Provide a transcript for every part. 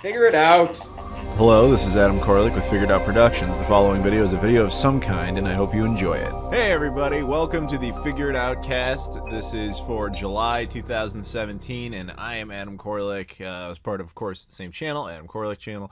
Figure it out. Hello, this is Adam Koralik with Figured Out Productions. The following video is a video of some kind, and I hope you enjoy it. Hey everybody, welcome to the FigureItOutcast. This is for July 2017, and I am Adam Koralik, as part of course, the same channel, Adam Koralik channel.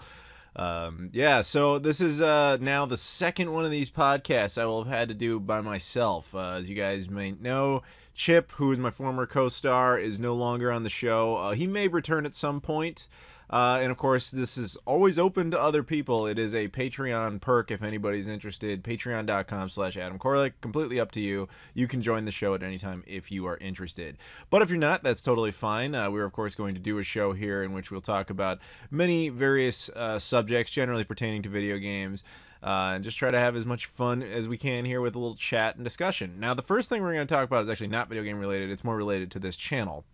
So this is now the second one of these podcasts I will have had to do by myself. As you guys may know, Chip, who is my former co-star, is no longer on the show. He may return at some point. And of course, this is always open to other people. It is a Patreon perk if anybody's interested. Patreon.com/Adam Koralik. Completely up to you. You can join the show at any time if you are interested. But if you're not, that's totally fine. We're, of course, going to do a show here in which we'll talk about many various subjects, generally pertaining to video games. And just try to have as much fun as we can here with a little chat and discussion. Now, the first thing we're going to talk about is actually not video game related. It's more related to this channel.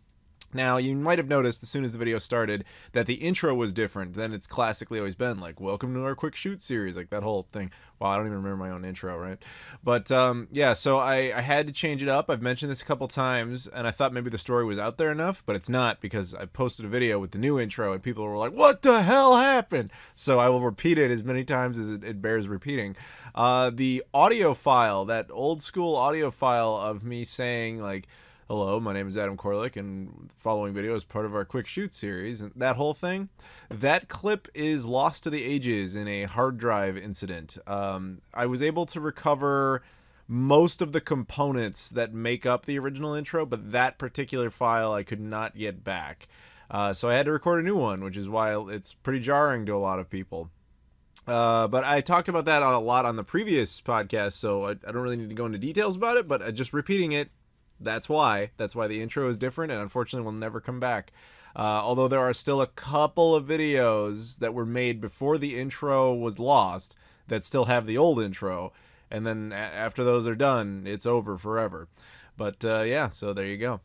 Now, you might have noticed as soon as the video started that the intro was different than it's classically always been. Like, welcome to our quick shoot series, like that whole thing. Well, I don't even remember my own intro, right? But, yeah, so I had to change it up. I've mentioned this a couple times, and I thought maybe the story was out there enough, but it's not, because I posted a video with the new intro, and people were like, what the hell happened? So I will repeat it as many times as it bears repeating. The audio file, that old school audio file of me saying, like, hello, my name is Adam Koralik, and the following video is part of our Quick Shoot series. And that whole thing, that clip is lost to the ages in a hard drive incident. I was able to recover most of the components that make up the original intro, but that particular file I could not get back. So I had to record a new one, which is why it's pretty jarring to a lot of people. But I talked about that a lot on the previous podcast, so I don't really need to go into details about it, but just repeating it, that's why the intro is different, and unfortunately will never come back. Although there are still a couple of videos that were made before the intro was lost that still have the old intro, and then after those are done, it's over forever. But yeah, so there you go.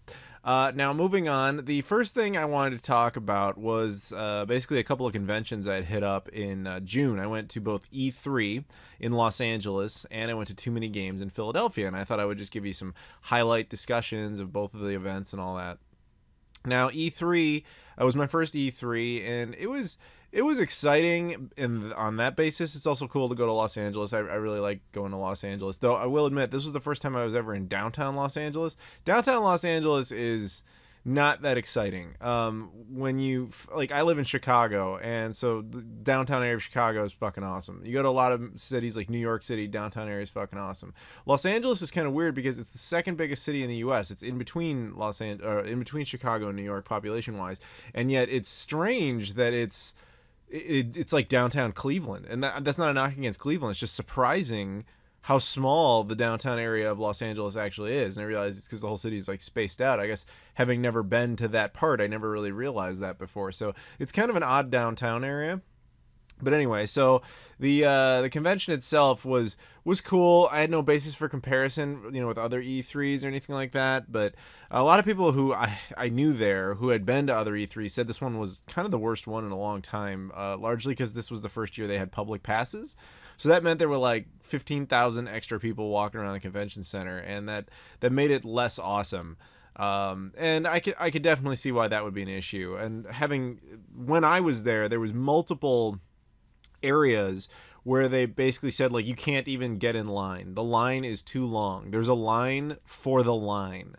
Now moving on, the first thing I wanted to talk about was basically a couple of conventions I had hit up in June. I went to both E3 in Los Angeles and I went to TooManyGames in Philadelphia, and I thought I would just give you some highlight discussions of both of the events and all that. Now E3 was my first E3, and it was exciting on that basis. It's also cool to go to Los Angeles. I really like going to Los Angeles, though I will admit this was the first time I was ever in downtown Los Angeles. Downtown Los Angeles is not that exciting. When you, like, I live in Chicago, and so the downtown area of Chicago is fucking awesome. You go to a lot of cities like New York City, downtown area is fucking awesome. Los Angeles is kind of weird because it's the second biggest city in the U.S. It's in between in between Chicago and New York population wise, and yet it's strange that it's like downtown Cleveland, and that's not a knock against Cleveland. It's just surprising how small the downtown area of Los Angeles actually is. And I realize it's because the whole city is like spaced out. I guess having never been to that part, I never really realized that before. So it's kind of an odd downtown area. But anyway, so the convention itself was cool. I had no basis for comparison, with other E3s or anything like that. But a lot of people who I knew there who had been to other E3s said this one was kind of the worst one in a long time, largely because this was the first year they had public passes. So that meant there were like 15,000 extra people walking around the convention center, and that made it less awesome. And I could definitely see why that would be an issue. And when I was there was multiple areas where they basically said, like, you can't even get in line. The line is too long. There's a line for the line.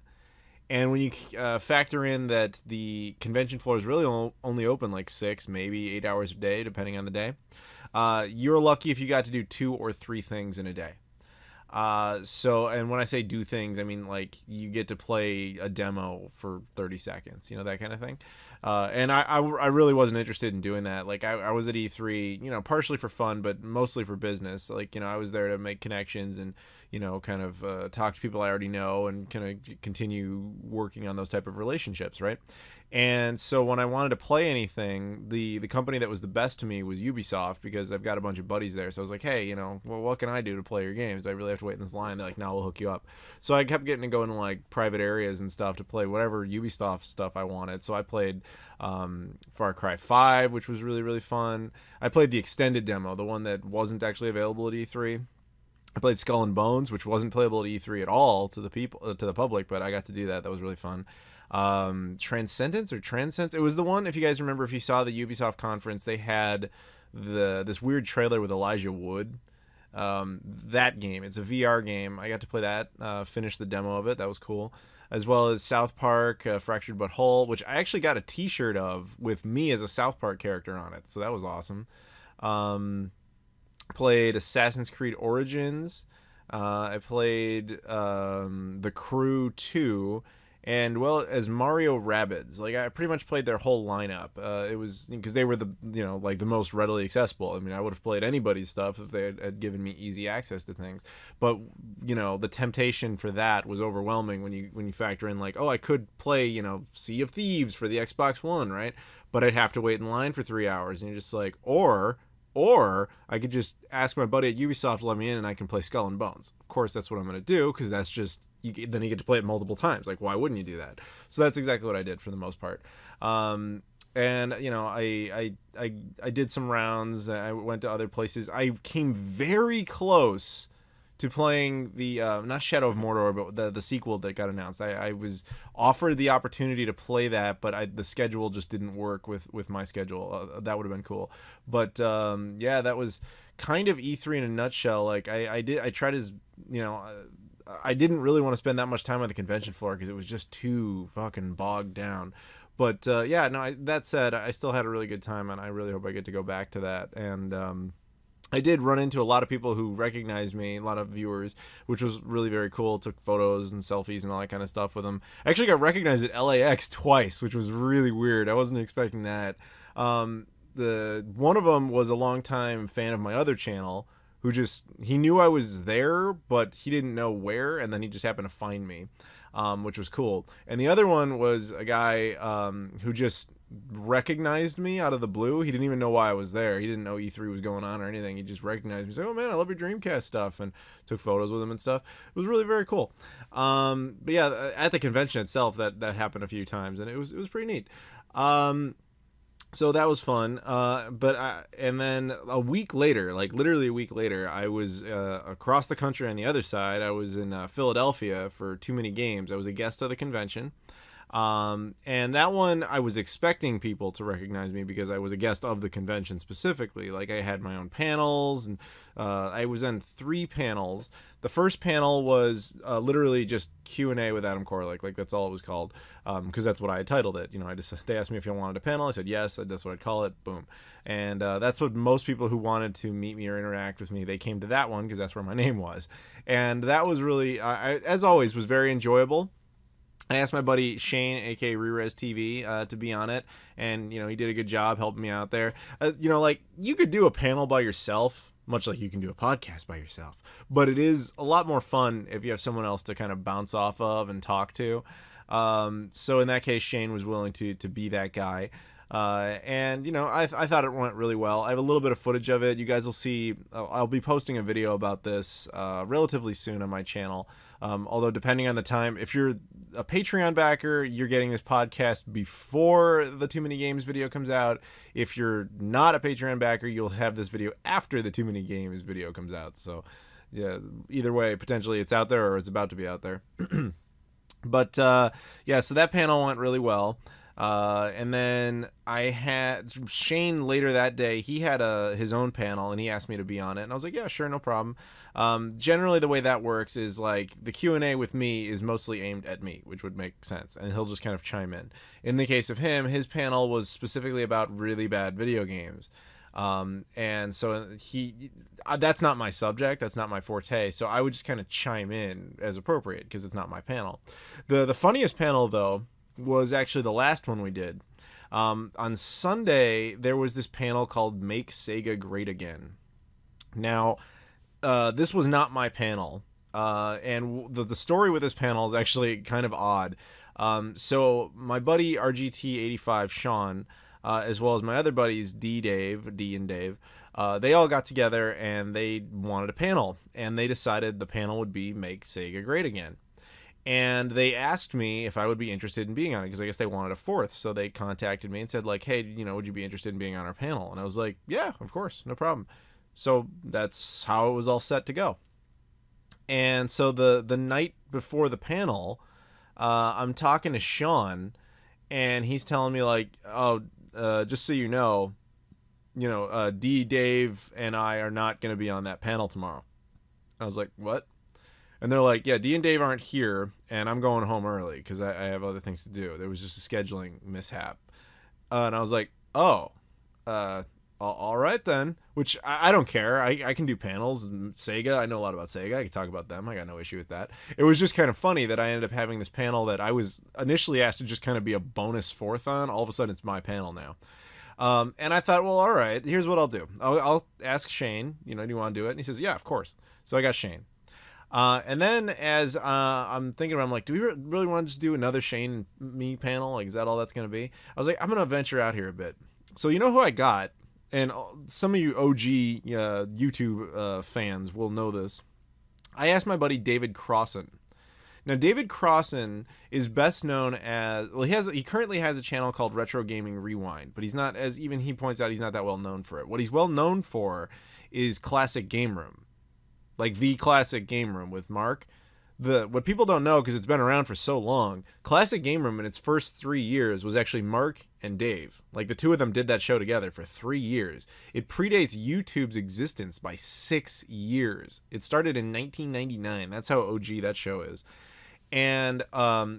And when you factor in that the convention floor is really only open like 6, maybe 8 hours a day, depending on the day, you're lucky if you got to do 2 or 3 things in a day. And when I say do things, I mean, like, you get to play a demo for 30 seconds, that kind of thing. And I really wasn't interested in doing that. Like, I was at E3, partially for fun, but mostly for business. Like, I was there to make connections and, kind of talk to people I already know and kind of continue working on those type of relationships, right? And so when I wanted to play anything, the company that was the best to me was Ubisoft, because I've got a bunch of buddies there. So I was like, hey, well, what can I do to play your games? Do I really have to wait in this line? They're like, no, we'll hook you up. So I kept getting to go into like private areas and stuff to play whatever Ubisoft stuff I wanted. So I played Far Cry 5, which was really, really fun. I played the extended demo, the one that wasn't actually available at E3. I played Skull and Bones, which wasn't playable at E3 at all to the public, but I got to do that. That was really fun. Transcendence or Transcendence. It was the one, if you guys remember, if you saw the Ubisoft conference, they had this weird trailer with Elijah Wood. That game, it's a VR game. I got to play that, finish the demo of it. That was cool. As well as South Park, Fractured But Whole, which I actually got a t-shirt of with me as a South Park character on it. So that was awesome. Played Assassin's Creed Origins. I played The Crew 2, and well as Mario Rabbids. Like, I pretty much played their whole lineup. It was because they were the like the most readily accessible. I mean, I would have played anybody's stuff if they had given me easy access to things. But the temptation for that was overwhelming when you factor in, like, oh, I could play Sea of Thieves for the Xbox One, right? But I'd have to wait in line for 3 hours, and you're just like, or I could just ask my buddy at Ubisoft to let me in and I can play Skull and Bones. Of course, that's what I'm going to do, because that's just, then you get to play it multiple times. Like, why wouldn't you do that? So that's exactly what I did for the most part. And, I did some rounds. I went to other places. I came very close to playing the, not Shadow of Mordor, but the sequel that got announced. I was offered the opportunity to play that, but the schedule just didn't work with my schedule. That would have been cool. But, yeah, that was kind of E3 in a nutshell. Like, I tried as, I didn't really want to spend that much time on the convention floor because it was just too fucking bogged down. But, yeah, no, that said, I still had a really good time, and I really hope I get to go back to that. And, I did run into a lot of people who recognized me, a lot of viewers, which was really very cool. Took photos and selfies and all that kind of stuff with them. I actually got recognized at LAX twice, which was really weird. I wasn't expecting that. One of them was a longtime fan of my other channel who he knew I was there, but he didn't know where, and then he just happened to find me, which was cool. And the other one was a guy who just recognized me out of the blue. He didn't even know why I was there. He didn't know E3 was going on or anything. He just recognized me. He's like, oh man, I love your Dreamcast stuff, and took photos with him and stuff. It was really very cool. But yeah, at the convention itself, that happened a few times, and it was pretty neat. So that was fun. And then a week later, like literally a week later, I was across the country on the other side. I was in Philadelphia for TooManyGames. I was a guest of the convention. And that one, I was expecting people to recognize me because I was a guest of the convention specifically. Like, I had my own panels, and I was on 3 panels. The first panel was literally just Q&A with Adam Koralik. Like, that's all it was called, because that's what I had titled it. They asked me if I wanted a panel. I said yes. That's what I'd call it. Boom. And that's what most people who wanted to meet me or interact with me, they came to that one because that's where my name was. And that was really, as always, was very enjoyable. I asked my buddy Shane, aka Rerez TV, to be on it, and he did a good job helping me out there. Like, you could do a panel by yourself, much like you can do a podcast by yourself, but it is a lot more fun if you have someone else to kind of bounce off of and talk to. So in that case, Shane was willing to be that guy. And I thought it went really well. I have a little bit of footage of it. You guys will see. I'll be posting a video about this relatively soon on my channel. Although depending on the time, if you're a Patreon backer, you're getting this podcast before the TooManyGames video comes out. If you're not a Patreon backer, you'll have this video after the TooManyGames video comes out. So yeah, either way, potentially it's out there or it's about to be out there. But yeah, so that panel went really well. And then I had Shane later that day. He had his own panel, and he asked me to be on it, and I was like, yeah, sure, no problem. Generally the way that works is, like, the Q&A with me is mostly aimed at me, which would make sense, and he'll just kind of chime in. In the case of him, his panel was specifically about really bad video games. And so that's not my subject. That's not my forte. So I would just kind of chime in as appropriate because it's not my panel. The funniest panel, though, was actually the last one we did. On Sunday, there was this panel called Make Sega Great Again. Now, this was not my panel. And the story with this panel is actually kind of odd. So my buddy RGT85 Sean, as well as my other buddies D and Dave, they all got together and they wanted a panel. And they decided the panel would be Make Sega Great Again. And they asked me if I would be interested in being on it, because I guess they wanted a 4th. So they contacted me and said, like, hey, would you be interested in being on our panel? And I was like, yeah, of course, no problem. So that's how it was all set to go. And so the night before the panel, I'm talking to Sean, and he's telling me like, oh, just so you know, D, Dave, and I are not going to be on that panel tomorrow. I was like, what? And they're like, yeah, D and Dave aren't here, and I'm going home early because I have other things to do. There was just a scheduling mishap. And I was like, oh, all right then. Which I don't care. I can do panels. Sega, I know a lot about Sega. I can talk about them. I got no issue with that. It was just kind of funny that I ended up having this panel that I was initially asked to just kind of be a bonus fourth on. All of a sudden, it's my panel now. And I thought, well, all right, here's what I'll do. I'll ask Shane, do you want to do it? And he says, yeah, of course. So I got Shane. And then as I'm thinking about it, I'm like, do we really want to just do another Shane and me panel? Like, is that all that's going to be? I was like, I'm going to venture out here a bit. So you know who I got? And some of you OG YouTube fans will know this. I asked my buddy David Crossan. Now, David Crossan is best known as, well, he currently has a channel called Retro Gaming Rewind, but he's not, as even he points out, he's not that well known for it. What he's well known for is Classic Game Room. Like the Classic Game Room with Mark. What people don't know, because it's been around for so long, Classic Game Room in its first 3 years was actually Mark and Dave. Like the two of them did that show together for 3 years. It predates YouTube's existence by 6 years. It started in 1999. That's how OG that show is. And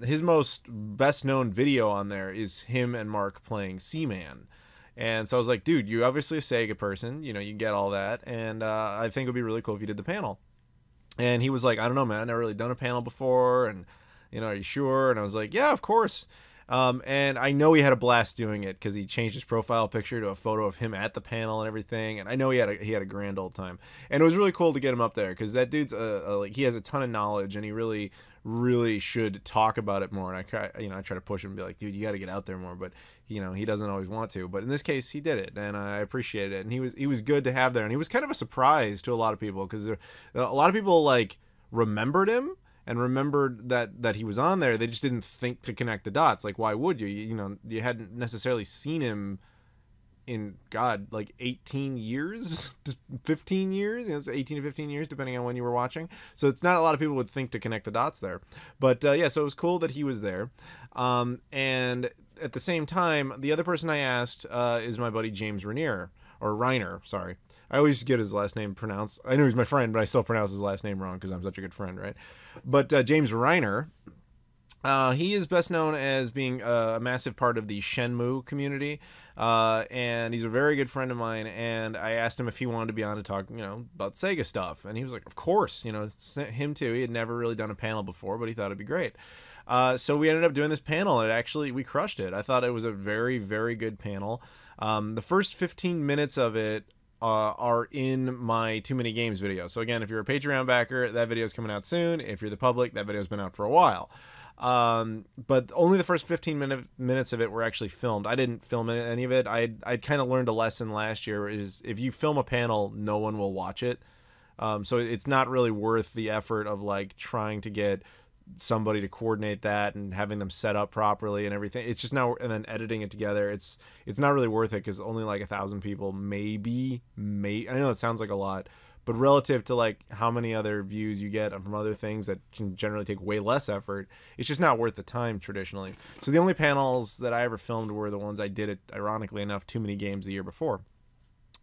his most best known video on there is him and Mark playing Seaman. And so I was like, dude, you're obviously a Sega person, you get all that, and I think it would be really cool if you did the panel. And he was like, I don't know, man, I've never really done a panel before, and, are you sure? And I was like, yeah, of course. And I know he had a blast doing it because he changed his profile picture to a photo of him at the panel and everything, and I know he had a grand old time. And it was really cool to get him up there because that dude's like, he has a ton of knowledge, and he really should talk about it more. And I try to push him and be like, dude, you got to get out there more, but he doesn't always want to. But in this case, he did it, and I appreciated it. And he was good to have there, and he was kind of a surprise to a lot of people because a lot of people like remembered him and remembered that he was on there. They just didn't think to connect the dots. Like, why would you? You hadn't necessarily seen him in like 18 years, 15 years, it's 18 to 15 years, depending on when you were watching. So it's not a lot of people would think to connect the dots there. But yeah, so it was cool that he was there. And at the same time, the other person I asked is my buddy James Reiner, sorry. I always get his last name pronounced. I know he's my friend, but I still pronounce his last name wrong because I'm such a good friend, right? But James Reiner, he is best known as being a massive part of the Shenmue community, and he's a very good friend of mine, and I asked him if he wanted to be on to talk, about Sega stuff, and he was like, of course, it's him too. He had never really done a panel before, but he thought it'd be great. So we ended up doing this panel, and we crushed it. I thought it was a very, very good panel. The first 15 minutes of it are in my TooManyGames video. So again, if you're a Patreon backer, that video is coming out soon. If you're the public, that video's been out for a while. But only the first 15 minutes of it were actually filmed. I didn't film any of it. I'd kind of learned a lesson last year, is if you film a panel, no one will watch it. So it's not really worth the effort of like trying to get somebody to coordinate that and having them set up properly and everything. It's just now, and then editing it together. It's not really worth it because only like 1,000 people maybe. I know it sounds like a lot, but relative to like how many other views you get from other things that can generally take way less effort, it's just not worth the time traditionally. So the only panels that I ever filmed were the ones I did it, ironically enough, TooManyGames the year before.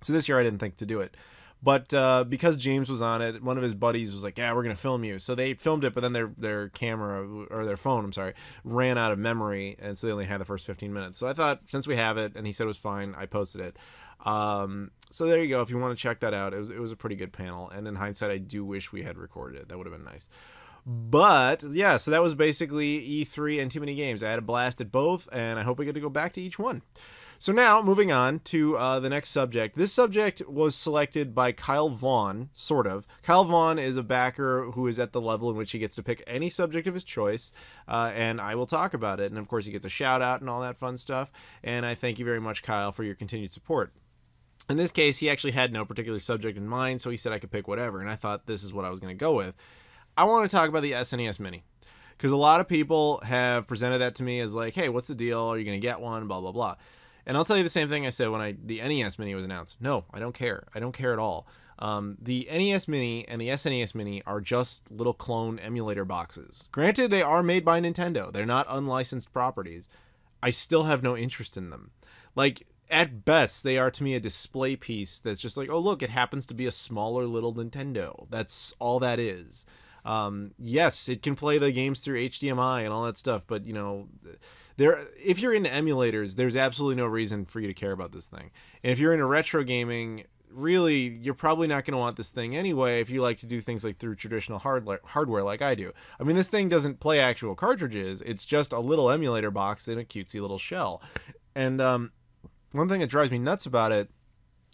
So this year I didn't think to do it. But because James was on it, one of his buddies was like, yeah, we're going to film you. So they filmed it, but then their camera, or their phone, ran out of memory, and so they only had the first 15 minutes. So I thought, since we have it, and he said it was fine, I posted it. So there you go. If you want to check that out, it was a pretty good panel. And in hindsight, I do wish we had recorded it. That would have been nice. But yeah, so that was basically E3 and TooManyGames. I had a blast at both, and I hope we get to go back to each one. So now, moving on to the next subject. This subject was selected by Kyle Vaughn, sort of. Kyle Vaughn is a backer who is at the level in which he gets to pick any subject of his choice, and I will talk about it. And of course, he gets a shout out and all that fun stuff. And I thank you very much, Kyle, for your continued support. In this case, he actually had no particular subject in mind, so he said I could pick whatever, and I thought this is what I was going to go with. I want to talk about the SNES Mini, because a lot of people have presented that to me as like, hey, what's the deal? Are you going to get one? Blah, blah, blah. And I'll tell you the same thing I said when the NES Mini was announced. No, I don't care. I don't care at all. The NES Mini and the SNES Mini are just little clone emulator boxes. Granted, they are made by Nintendo. They're not unlicensed properties. I still have no interest in them. Like, at best, they are to me a display piece that's just like, oh, look, it happens to be a smaller little Nintendo. That's all that is. Yes, it can play the games through HDMI and all that stuff, but, you know, if you're into emulators, there's absolutely no reason for you to care about this thing. And if you're into retro gaming, really, you're probably not going to want this thing anyway if you like to do things like through traditional hardware like I do. I mean, this thing doesn't play actual cartridges. It's just a little emulator box in a cutesy little shell. And one thing that drives me nuts about it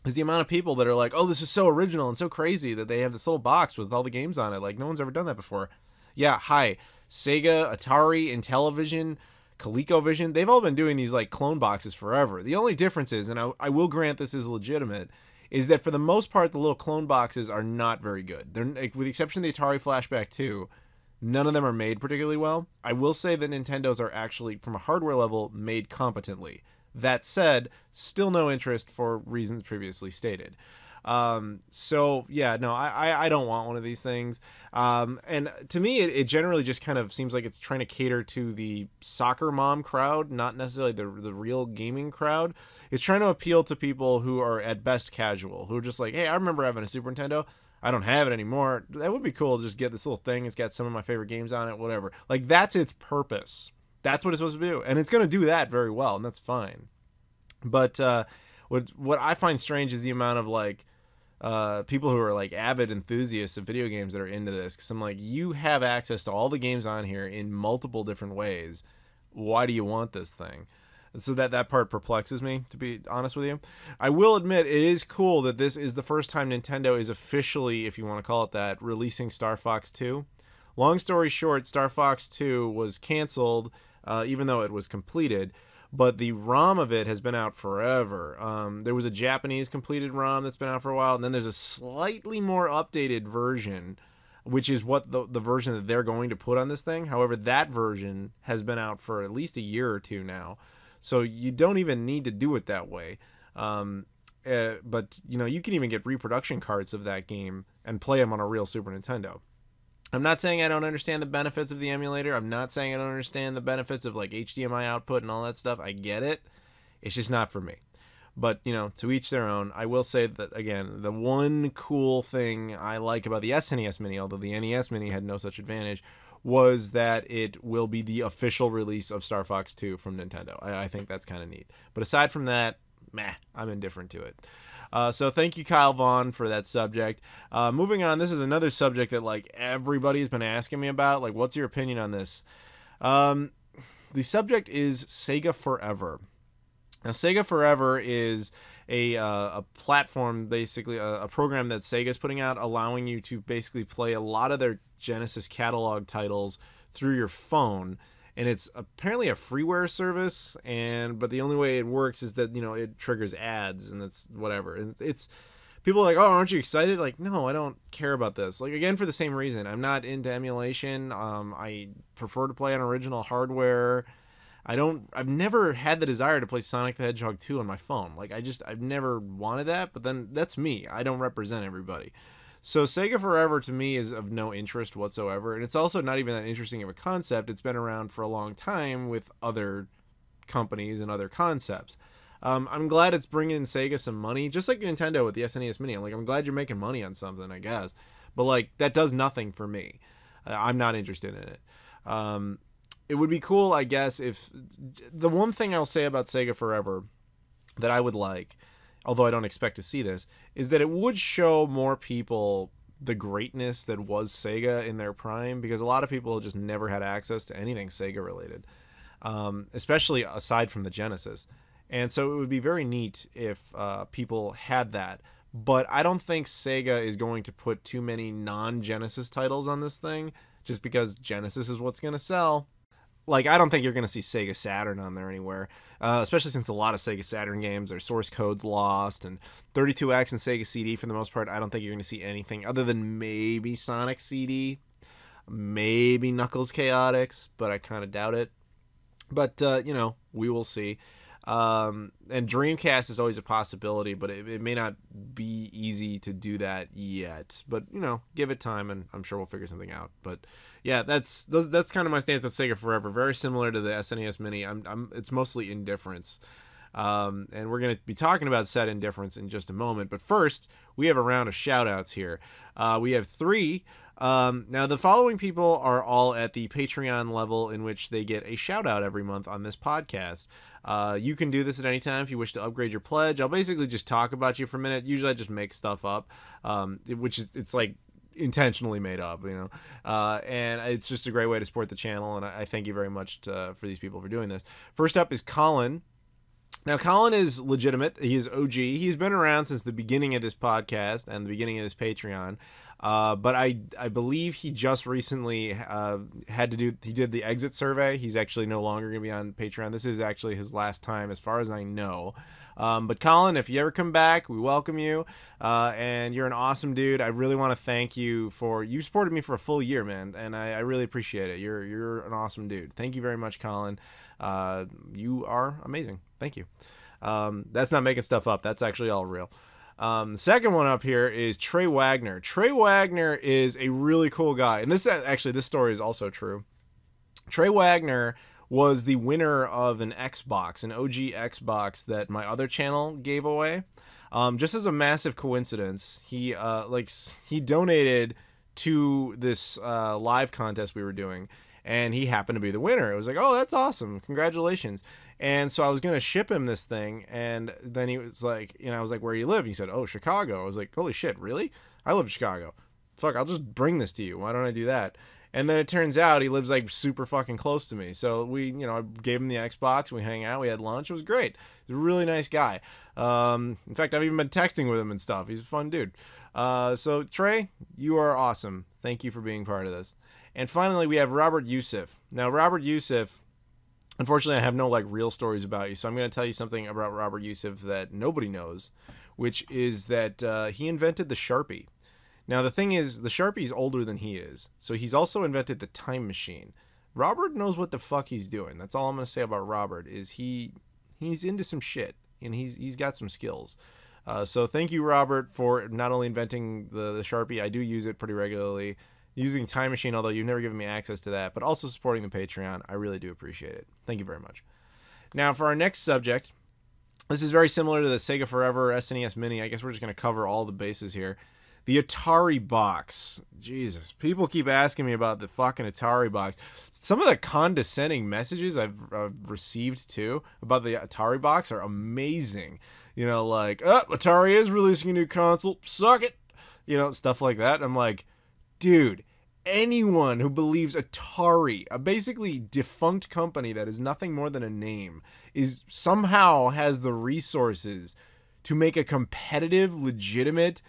is the amount of people that are like, oh, this is so original and so crazy that they have this little box with all the games on it. Like, no one's ever done that before. Yeah, hi. Sega, Atari, Intellivision, ColecoVision, they've all been doing these like clone boxes forever. The only difference is, and I will grant this is legitimate, is that for the most part, the little clone boxes are not very good. They're, like, with the exception of the Atari Flashback 2, none of them are made particularly well. I will say that Nintendo's are actually, from a hardware level, made competently. That said, still no interest for reasons previously stated. So yeah, no, I don't want one of these things. And to me, it generally just kind of seems like it's trying to cater to the soccer mom crowd, not necessarily the real gaming crowd. It's trying to appeal to people who are at best casual, who are just like, hey, I remember having a Super Nintendo. I don't have it anymore. That would be cool to just get this little thing. It's got some of my favorite games on it, whatever. Like, that's its purpose. That's what it's supposed to do. And it's going to do that very well, and that's fine. But what I find strange is the amount of, like, people who are, like, avid enthusiasts of video games that are into this. Because I'm like, you have access to all the games on here in multiple different ways. Why do you want this thing? And so that part perplexes me, to be honest with you. I will admit, it is cool that this is the first time Nintendo is officially, if you want to call it that, releasing Star Fox 2. Long story short, Star Fox 2 was canceled, even though it was completed, but the ROM of it has been out forever. There was a Japanese completed ROM that's been out for a while, and then there's a slightly more updated version, which is what the version that they're going to put on this thing. However, that version has been out for at least a year or two now, so you don't even need to do it that way. But, you know, you can even get reproduction carts of that game and play them on a real Super Nintendo. I'm not saying I don't understand the benefits of the emulator. I'm not saying I don't understand the benefits of, like, HDMI output and all that stuff. I get it. It's just not for me. But, you know, to each their own. I will say that, again, the one cool thing I like about the SNES Mini, although the NES Mini had no such advantage, was that it will be the official release of Star Fox 2 from Nintendo. I think that's kind of neat. But aside from that, meh, I'm indifferent to it. So thank you, Kyle Vaughn, for that subject. Moving on, this is another subject that, like, everybody's been asking me about. Like, what's your opinion on this? The subject is Sega Forever. Now, Sega Forever is a platform, basically a program that Sega's putting out, allowing you to basically play a lot of their Genesis catalog titles through your phone. And it's apparently a freeware service, but the only way it works is that, you know, it triggers ads, and it's whatever. And it's people are like, oh, aren't you excited? Like, no, I don't care about this. Like, again, for the same reason, I'm not into emulation. I prefer to play on original hardware. I've never had the desire to play Sonic the Hedgehog 2 on my phone. Like, I've never wanted that, but then that's me. I don't represent everybody. So Sega Forever, to me, is of no interest whatsoever, and it's also not even that interesting of a concept. It's been around for a long time with other companies and other concepts. I'm glad it's bringing Sega some money, just like Nintendo with the SNES Mini. I'm glad you're making money on something, I guess. But, like, that does nothing for me. I'm not interested in it. It would be cool, I guess, if... The one thing I'll say about Sega Forever that I would like, although I don't expect to see this, is that it would show more people the greatness that was Sega in their prime, because a lot of people just never had access to anything Sega related, especially aside from the Genesis. And so it would be very neat if people had that. But I don't think Sega is going to put too many non-Genesis titles on this thing, just because Genesis is what's going to sell. Like, I don't think you're going to see Sega Saturn on there anywhere, especially since a lot of Sega Saturn games, their source code's lost, and 32X and Sega CD, for the most part, I don't think you're going to see anything other than maybe Sonic CD, maybe Knuckles Chaotix, but I kind of doubt it. But, you know, we will see. And Dreamcast is always a possibility, but it may not be easy to do that yet. But give it time, and I'm sure we'll figure something out. But yeah, that's kind of my stance on Sega Forever. Very similar to the SNES Mini. It's mostly indifference. And we're going to be talking about said indifference in just a moment. But first, we have a round of shout-outs here. We have 3. Now, the following people are all at the Patreon level in which they get a shout-out every month on this podcast. You can do this at any time if you wish to upgrade your pledge. I'll basically just talk about you for a minute. Usually I just make stuff up, it's like intentionally made up, and it's just a great way to support the channel, and I thank you very much for these people for doing this. First up is Colin. Now, Colin is legitimate. He is OG. He's been around since the beginning of this podcast and the beginning of this Patreon. But I believe he just recently he did the exit survey. He's actually no longer going to be on Patreon. This is actually his last time as far as I know. But Colin, if you ever come back, we welcome you. And you're an awesome dude. I really want to thank you you supported me for a full year, man. And I really appreciate it. You're an awesome dude. Thank you very much, Colin. You are amazing. Thank you. That's not making stuff up. That's actually all real. The second one up here is Trey Wagner. Trey Wagner is a really cool guy. And this story is also true. Trey Wagner was the winner of an Xbox, an OG Xbox that my other channel gave away. Just as a massive coincidence, he donated to this live contest we were doing, and he happened to be the winner. It was like, oh, that's awesome. Congratulations. And so I was going to ship him this thing, and then he was like, I was like, where do you live? He said, oh, Chicago. I was like, holy shit, really? I live in Chicago. Fuck, I'll just bring this to you. Why don't I do that? And then it turns out he lives like super fucking close to me. So I gave him the Xbox, we hang out, we had lunch. It was great. He's a really nice guy. In fact, I've even been texting with him and stuff. He's a fun dude. So Trey, you are awesome. Thank you for being part of this. And finally, we have Robert Youssef. Now, Robert Youssef, unfortunately, I have no real stories about you, so I'm going to tell you something about Robert Youssef that nobody knows, which is that he invented the Sharpie. Now, the thing is, the Sharpie is older than he is, so he's also invented the time machine. Robert knows what the fuck he's doing. That's all I'm going to say about Robert, is he's into some shit, and he's got some skills. So thank you, Robert, for not only inventing the Sharpie, I do use it pretty regularly, using Time Machine, although you've never given me access to that, but also supporting the Patreon. I really do appreciate it. Thank you very much. Now, for our next subject, this is very similar to the Sega Forever SNES Mini. I guess we're just going to cover all the bases here. The Atari Box. Jesus. People keep asking me about the fucking Atari Box. Some of the condescending messages I've received, too, about the Atari Box are amazing. Atari is releasing a new console. Suck it. Stuff like that. I'm like, dude, anyone who believes Atari, a basically defunct company that is nothing more than a name, somehow has the resources to make a competitive, legitimate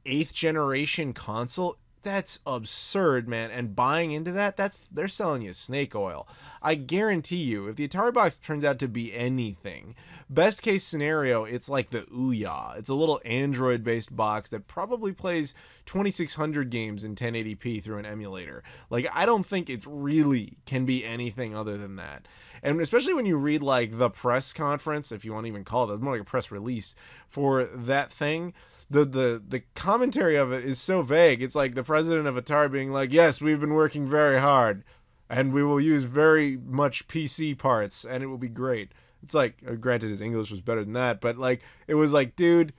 8th generation console, that's absurd, man. And buying into that, they're selling you snake oil. I guarantee you, if the Atari Box turns out to be anything, best case scenario, it's like the Ouya. It's a little Android-based box that probably plays 2600 games in 1080p through an emulator. I don't think it really can be anything other than that. And especially when you read the press conference, if you want to even call it, it's more like a press release for that thing. The commentary of it is so vague. It's like the president of Atari being like, yes, we've been working very hard, and we will use very much PC parts, and it will be great. It's like, granted, his English was better than that, but it was like, dude,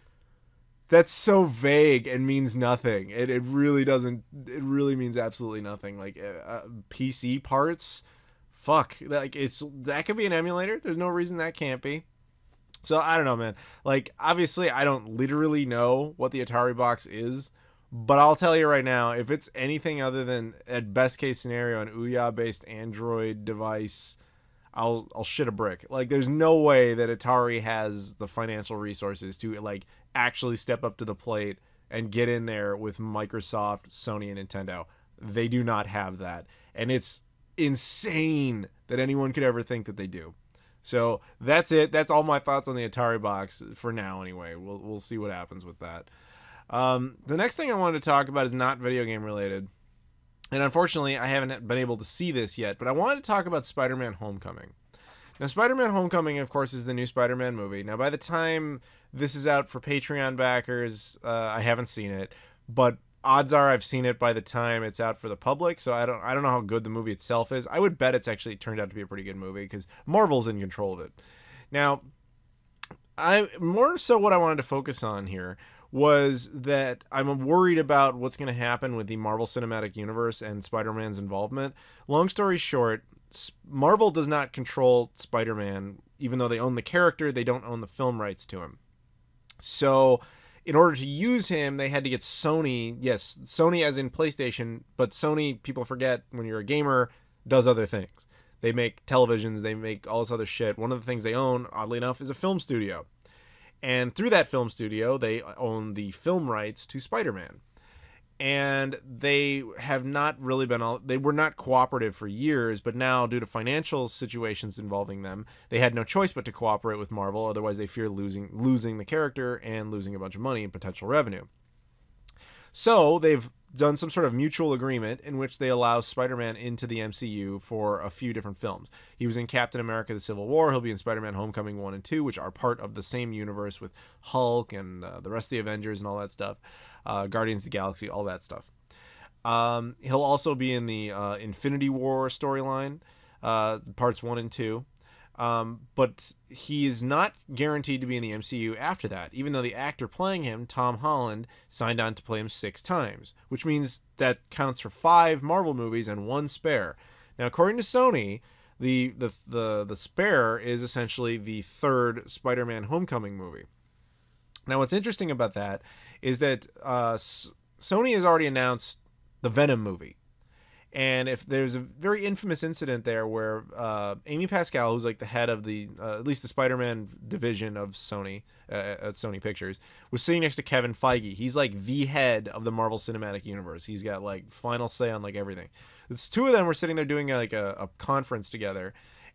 that's so vague and means nothing. It really doesn't. It really means absolutely nothing. PC parts, fuck. That could be an emulator. There's no reason that can't be. So, I don't know, man. Obviously, I don't literally know what the Atari Box is, but I'll tell you right now, if it's anything other than, at best case scenario, an Ouya-based Android device, I'll shit a brick. There's no way that Atari has the financial resources to, actually step up to the plate and get in there with Microsoft, Sony, and Nintendo. They do not have that. And it's insane that anyone could ever think that they do. So that's it. That's all my thoughts on the Atari Box for now anyway. We'll see what happens with that. The next thing I wanted to talk about is not video game related. And unfortunately, I haven't been able to see this yet, but I wanted to talk about Spider-Man Homecoming. Now, Spider-Man Homecoming, of course, is the new Spider-Man movie. Now, by the time this is out for Patreon backers, I haven't seen it, but odds are I've seen it by the time it's out for the public, so I don't know how good the movie itself is. I would bet it's actually turned out to be a pretty good movie because Marvel's in control of it. Now, more so what I wanted to focus on here was that I'm worried about what's going to happen with the Marvel Cinematic Universe and Spider-Man's involvement. Long story short, Marvel does not control Spider-Man. Even though they own the character, they don't own the film rights to him. So in order to use him, they had to get Sony. Yes, Sony as in PlayStation, but Sony, people forget when you're a gamer, does other things. They make televisions, they make all this other shit. One of the things they own, oddly enough, is a film studio. And through that film studio, they own the film rights to Spider-Man. And they have not really they were not cooperative for years, but now due to financial situations involving them, they had no choice but to cooperate with Marvel. Otherwise, they fear losing the character and losing a bunch of money and potential revenue. So they've done some sort of mutual agreement in which they allow Spider-Man into the MCU for a few different films. He was in Captain America: The Civil War. He'll be in Spider-Man Homecoming 1 and 2, which are part of the same universe with Hulk and the rest of the Avengers and all that stuff. Guardians of the Galaxy, all that stuff. He'll also be in the Infinity War storyline, parts 1 and 2. But he is not guaranteed to be in the MCU after that, even though the actor playing him, Tom Holland, signed on to play him 6 times, which means that counts for 5 Marvel movies and 1 spare. Now, according to Sony, the spare is essentially the 3rd Spider-Man Homecoming movie. Now, what's interesting about that is that Sony has already announced the Venom movie. And if there's a very infamous incident there where Amy Pascal, who's like the head of the at least the Spider-Man division of Sony at Sony Pictures, was sitting next to Kevin Feige. He's like the head of the Marvel Cinematic Universe. He's got like final say on like everything. It's 2 of them were sitting there doing like a conference together,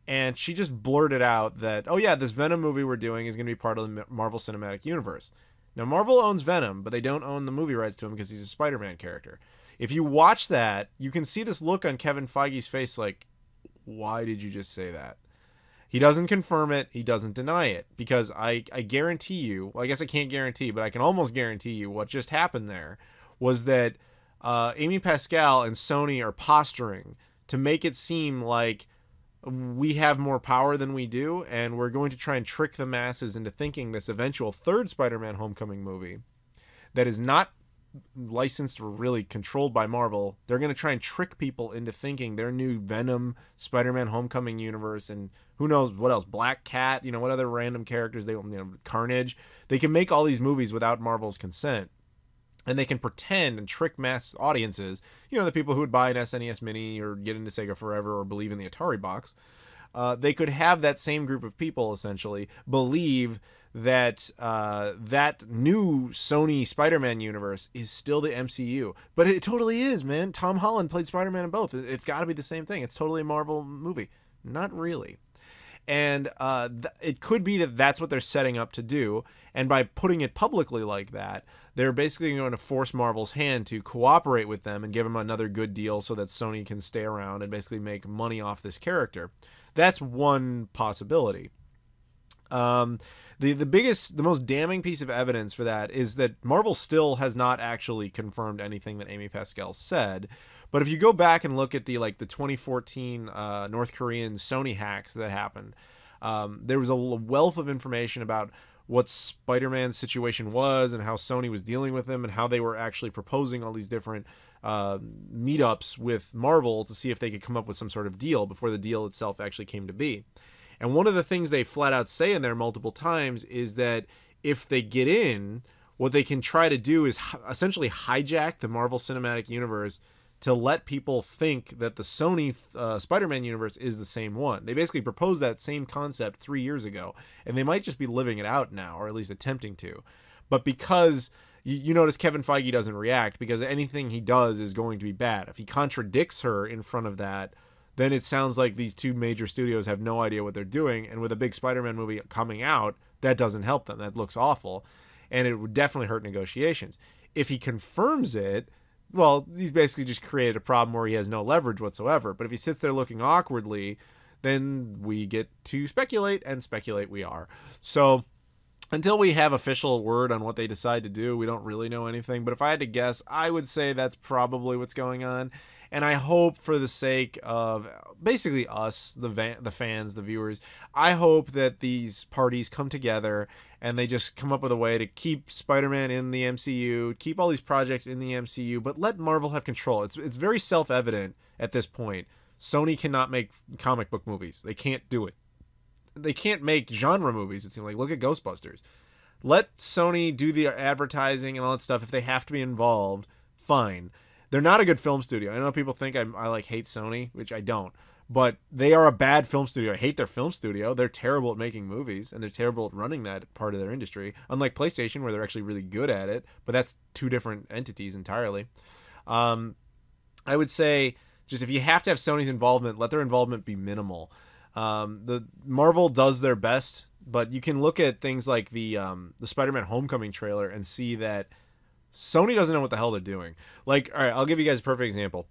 and she just blurted out that, oh yeah, this Venom movie we're doing is going to be part of the Marvel Cinematic Universe. Now, Marvel owns Venom, but they don't own the movie rights to him because he's a Spider-Man character. If you watch that, you can see this look on Kevin Feige's face like, why did you just say that? He doesn't confirm it. He doesn't deny it. Because I guarantee you, well, I guess I can't guarantee, but I can almost guarantee you what just happened there was that Amy Pascal and Sony are posturing to make it seem like we have more power than we do, and we're going to try and trick the masses into thinking this eventual 3rd Spider-Man Homecoming movie that is not licensed or really controlled by Marvel, they're going to try and trick people into thinking their new Venom Spider-Man Homecoming universe and who knows what else, Black Cat, what other random characters they Carnage. They can make all these movies without Marvel's consent, and they can pretend and trick mass audiences, the people who would buy an SNES Mini or get into Sega Forever or believe in the Atari Box. They could have that same group of people essentially believe that that new Sony Spider-Man universe is still the MCU. But it totally is, man. Tom Holland played Spider-Man in both. It's got to be the same thing. It's totally a Marvel movie. Not really. And it could be that that's what they're setting up to do. And by putting it publicly like that, they're basically going to force Marvel's hand to cooperate with them and give them another good deal so that Sony can stay around and basically make money off this character. That's one possibility. The most damning piece of evidence for that is that Marvel still has not actually confirmed anything that Amy Pascal said. But if you go back and look at the 2014 North Korean Sony hacks that happened, there was a wealth of information about what Spider-Man's situation was and how Sony was dealing with them and how they were actually proposing all these different meetups with Marvel to see if they could come up with some sort of deal before the deal itself actually came to be. And one of the things they flat out say in there multiple times is that if they get in, what they can try to do is essentially hijack the Marvel Cinematic Universe to let people think that the Sony Spider-Man universe is the same one. They basically proposed that same concept 3 years ago, and they might just be living it out now, or at least attempting to. But because you notice Kevin Feige doesn't react, because anything he does is going to be bad. If he contradicts her in front of that, then it sounds like these 2 major studios have no idea what they're doing, and with a big Spider-Man movie coming out, that doesn't help them. That looks awful, and it would definitely hurt negotiations. If he confirms it, well, he's basically just created a problem where he has no leverage whatsoever. But if he sits there looking awkwardly, then we get to speculate, and speculate we are. So until we have official word on what they decide to do, we don't really know anything. But if I had to guess, I would say that's probably what's going on. And I hope, for the sake of basically us, the fans, the viewers, I hope that these parties come together and they just come up with a way to keep Spider-Man in the MCU, keep all these projects in the MCU, but let Marvel have control. It's very self-evident at this point. Sony cannot make comic book movies. They can't do it. They can't make genre movies, it seems like. Look at Ghostbusters. Let Sony do the advertising and all that stuff. If they have to be involved, fine. They're not a good film studio. I know people think I like hate Sony, which I don't. But they are a bad film studio. I hate their film studio. They're terrible at making movies, and they're terrible at running that part of their industry. Unlike PlayStation, where they're actually really good at it. But that's two different entities entirely. I would say, just if you have to have Sony's involvement, let their involvement be minimal. The Marvel does their best, but you can look at things like the Spider-Man Homecoming trailer and see that Sony doesn't know what the hell they're doing. Like, all right, I'll give you guys a perfect example.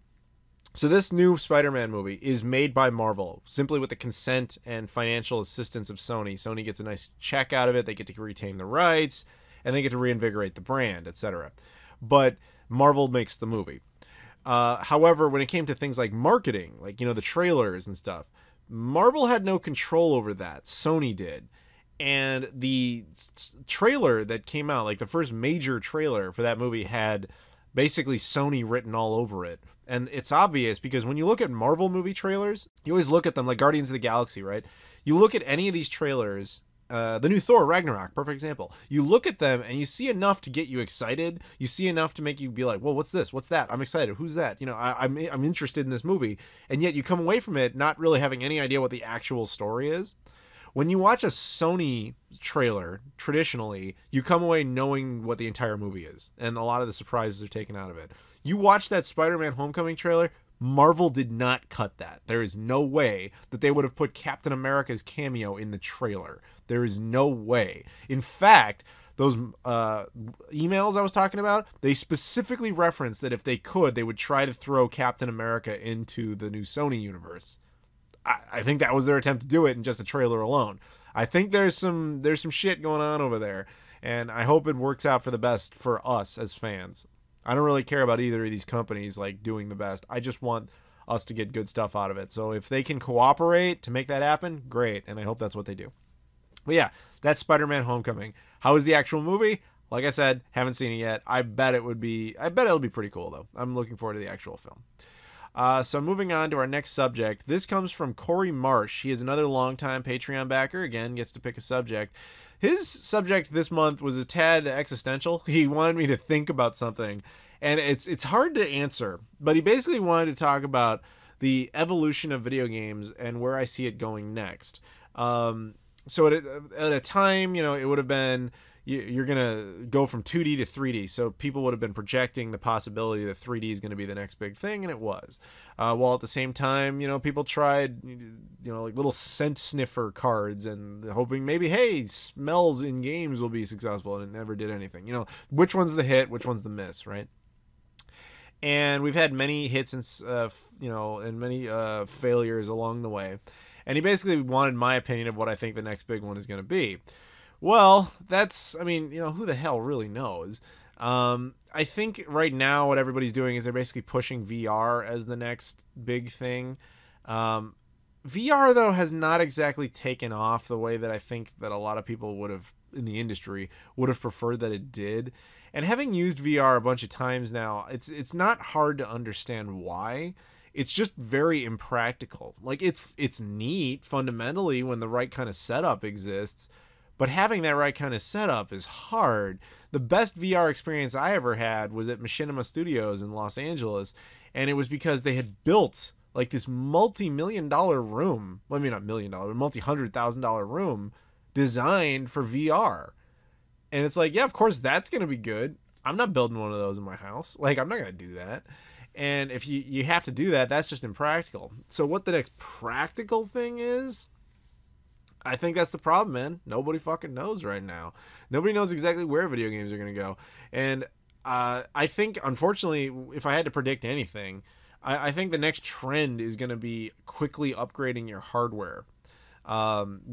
So this new Spider-Man movie is made by Marvel, simply with the consent and financial assistance of Sony. Sony gets a nice check out of it. They get to retain the rights, and they get to reinvigorate the brand, etc. But Marvel makes the movie. However, when it came to things like marketing, like, the trailers and stuff, Marvel had no control over that. Sony did. And the trailer that came out, like the first major trailer for that movie, had basically Sony written all over it. And it's obvious because when you look at Marvel movie trailers, you always look at them like Guardians of the Galaxy, right? You look at any of these trailers, the new Thor, Ragnarok, perfect example. You look at them and you see enough to get you excited. You see enough to make you be like, well, what's this? What's that? I'm excited. Who's that? I'm interested in this movie. And yet you come away from it not really having any idea what the actual story is. When you watch a Sony trailer, traditionally, you come away knowing what the entire movie is. And a lot of the surprises are taken out of it. You watch that Spider-Man Homecoming trailer, Marvel did not cut that. There is no way that they would have put Captain America's cameo in the trailer. There is no way. In fact, those emails I was talking about, they specifically referenced that if they could, they would try to throw Captain America into the new Sony universe. I think that was their attempt to do it in just a trailer alone. I think there's some shit going on over there, and I hope it works out for the best for us as fans. I don't really care about either of these companies like doing the best. I just want us to get good stuff out of it. So if they can cooperate to make that happen, great, and I hope that's what they do. But yeah, that's Spider-Man Homecoming. How is the actual movie? Like I said, haven't seen it yet. I bet it'll be pretty cool though. I'm looking forward to the actual film. So moving on to our next subject. This comes from Corey Marsh. He is another longtime Patreon backer. Again, gets to pick a subject. His subject this month was a tad existential. He wanted me to think about something, and it's hard to answer. But he basically wanted to talk about the evolution of video games and where I see it going next. So at a time, it would have been, you're going to go from 2D to 3D. So people would have been projecting the possibility that 3D is going to be the next big thing, and it was. While at the same time, people tried, like little scent sniffer cards and hoping maybe, hey, smells in games will be successful, and it never did anything. Which one's the hit, which one's the miss, right? And we've had many hits and many failures along the way. And he basically wanted my opinion of what I think the next big one is going to be. Well, who the hell really knows? I think right now what everybody's doing is they're basically pushing VR as the next big thing. VR, though, has not exactly taken off the way that I think that a lot of people would have, in the industry, would have preferred that it did. And having used VR a bunch of times now, it's not hard to understand why. It's just very impractical. Like, it's neat fundamentally when the right kind of setup exists, but having that right kind of setup is hard. The best VR experience I ever had was at Machinima Studios in Los Angeles, and it was because they had built like this multi-million-dollar room. Well, I mean, not $1,000,000, but multi-$100,000 room designed for VR. And it's like, yeah, of course that's going to be good. I'm not building one of those in my house. Like, I'm not going to do that. And if you have to do that, that's just impractical. So what the next practical thing is, I think that's the problem, man. Nobody fucking knows right now. Nobody knows exactly where video games are going to go. And I think, unfortunately, if I had to predict anything, I think the next trend is going to be quickly upgrading your hardware,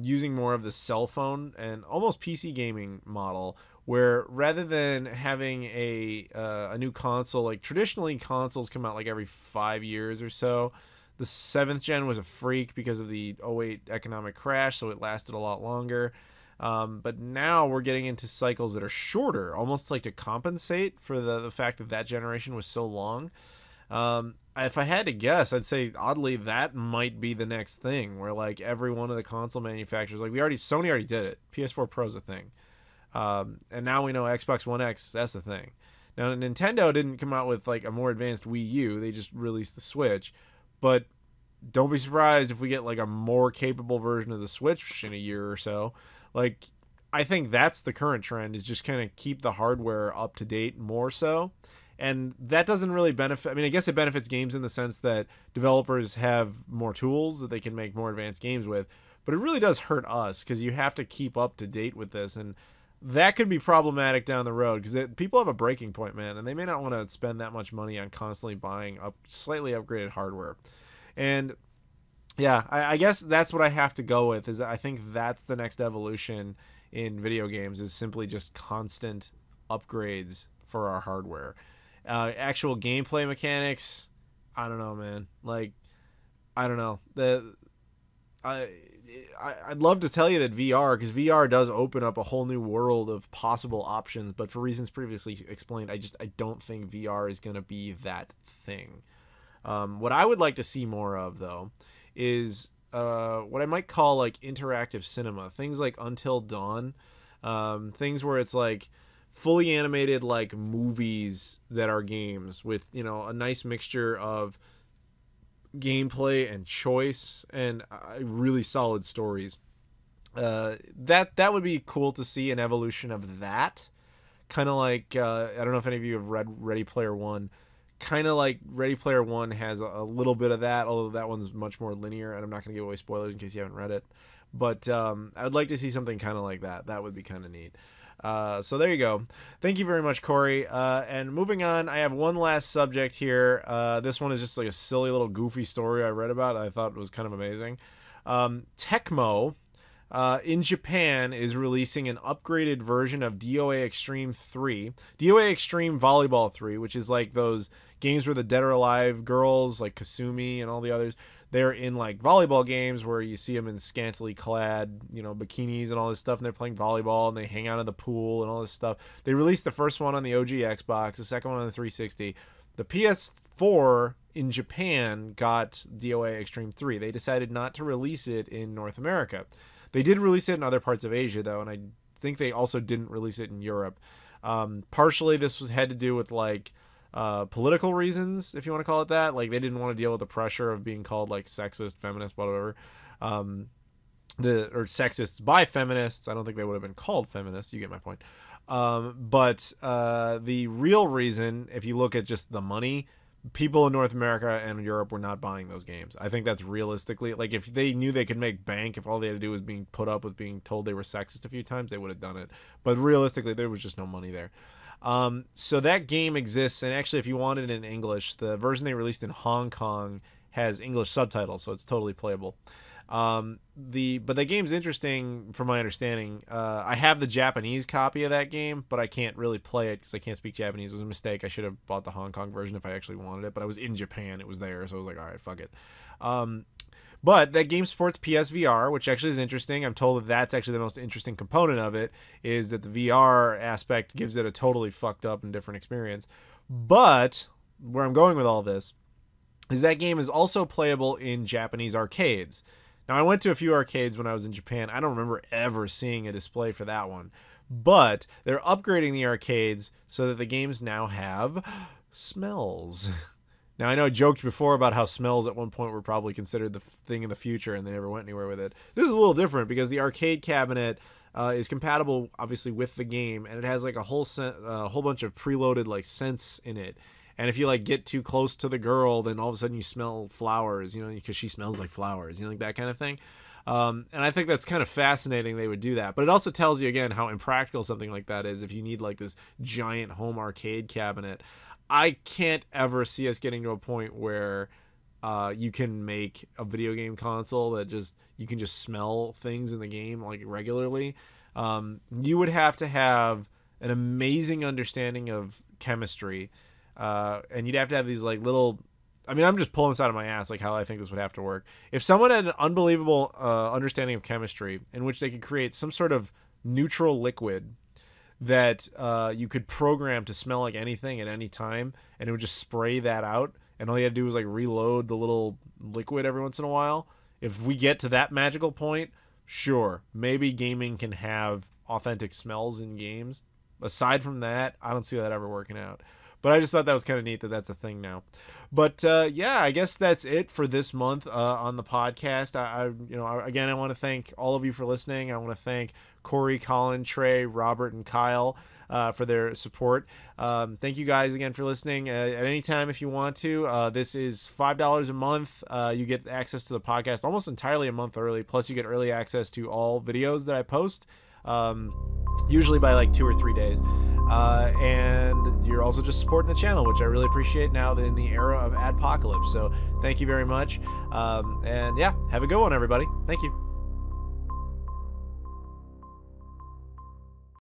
using more of the cell phone and almost PC gaming model, where rather than having a new console, like traditionally consoles come out like every 5 years or so. The 7th gen was a freak because of the '08 economic crash, so it lasted a lot longer. But now we're getting into cycles that are shorter, almost like to compensate for the fact that that generation was so long. If I had to guess, I'd say oddly that might be the next thing, where like every one of the console manufacturers, like Sony already did it. PS4 Pro's a thing, and now we know Xbox One X, that's the thing. Now Nintendo didn't come out with like a more advanced Wii U; they just released the Switch. But don't be surprised if we get like a more capable version of the Switch in a year or so. Like, I think that's the current trend, is just kind of keep the hardware up to date more so. And that doesn't really benefit. I mean, I guess it benefits games in the sense that developers have more tools that they can make more advanced games with. But it really does hurt us because you have to keep up to date with this. And that could be problematic down the road because people have a breaking point, man. And they may not want to spend that much money on constantly buying up slightly upgraded hardware. And yeah, I guess that's what I have to go with, is I think that's the next evolution in video games, is simply just constant upgrades for our hardware. Actual gameplay mechanics, I don't know, man. Like, I don't know. I'd love to tell you that VR, because VR does open up a whole new world of possible options, but for reasons previously explained, I don't think VR is going to be that thing. What I would like to see more of, though, is what I might call like interactive cinema. Things like Until Dawn, things where it's like fully animated like movies that are games with, you know, a nice mixture of gameplay and choice and really solid stories. That would be cool to see an evolution of that. Kind of like, I don't know if any of you have read Ready Player One. Kind of like Ready Player One has a little bit of that, although that one's much more linear, and I'm not going to give away spoilers in case you haven't read it. But I would like to see something kind of like that. That would be kind of neat. So there you go. Thank you very much, Corey. And moving on, I have one last subject here. This one is just like a silly little goofy story I read about. I thought it was kind of amazing. Tecmo in Japan is releasing an upgraded version of DOA Xtreme 3. DOA Xtreme Volleyball 3, which is like those games where the Dead or Alive girls, like Kasumi and all the others, they're in like volleyball games where you see them in scantily clad, you know, bikinis and all this stuff, and they're playing volleyball and they hang out in the pool and all this stuff. They released the first one on the OG Xbox, the second one on the 360. The PS4 in Japan got DOA Xtreme 3. They decided not to release it in North America. They did release it in other parts of Asia, though, and I think they also didn't release it in Europe. Partially, this had to do with like political reasons, if you want to call it that. Like, they didn't want to deal with the pressure of being called like sexist, feminist, whatever. Or sexists by feminists. I don't think they would have been called feminists. You get my point. But the real reason, if you look at just the money, people in North America and Europe were not buying those games. I think that's realistically, like, if they knew they could make bank, if all they had to do was being put up with being told they were sexist a few times, they would have done it. But realistically, there was just no money there. So that game exists, and actually, if you want it in English, the version they released in Hong Kong has English subtitles, so it's totally playable. But the game's interesting from my understanding. I have the Japanese copy of that game, but I can't really play it because I can't speak Japanese. It was a mistake. I should have bought the Hong Kong version if I actually wanted it, but I was in Japan. It was there, so I was like, all right, fuck it. But that game supports PSVR, which actually is interesting. I'm told that that's actually the most interesting component of it, is that the VR aspect gives it a totally fucked up and different experience. But where I'm going with all this is that game is also playable in Japanese arcades. Now, I went to a few arcades when I was in Japan. I don't remember ever seeing a display for that one. But they're upgrading the arcades so that the games now have smells. Now, I know I joked before about how smells at one point were probably considered the thing in the future and they never went anywhere with it. This is a little different because the arcade cabinet is compatible, obviously, with the game. And it has like a whole bunch of preloaded like scents in it. And if you like get too close to the girl, then all of a sudden you smell flowers, you know, because she smells like flowers, you know, like that kind of thing. And I think that's kind of fascinating they would do that. But it also tells you, again, how impractical something like that is if you need like this giant home arcade cabinet. I can't ever see us getting to a point where you can make a video game console that you can just smell things in the game like regularly. You would have to have an amazing understanding of chemistry, and you'd have to have these like little. I mean, I'm just pulling this out of my ass, like how I think this would have to work. If someone had an unbelievable understanding of chemistry in which they could create some sort of neutral liquid that you could program to smell like anything at any time, and it would just spray that out, and all you had to do was like reload the little liquid every once in a while. If we get to that magical point, sure, maybe gaming can have authentic smells in games. Aside from that, I don't see that ever working out. But I just thought that was kind of neat that that's a thing now. But yeah, I guess that's it for this month on the podcast. Again, I want to thank all of you for listening. I want to thank Corey, Colin, Trey, Robert, and Kyle for their support. Thank you guys again for listening. At any time if you want to. This is $5 a month. You get access to the podcast almost entirely a month early. Plus, you get early access to all videos that I post, usually by like 2 or 3 days. And you're also just supporting the channel, which I really appreciate now in the era of adpocalypse. So thank you very much. And yeah, have a good one, everybody. Thank you.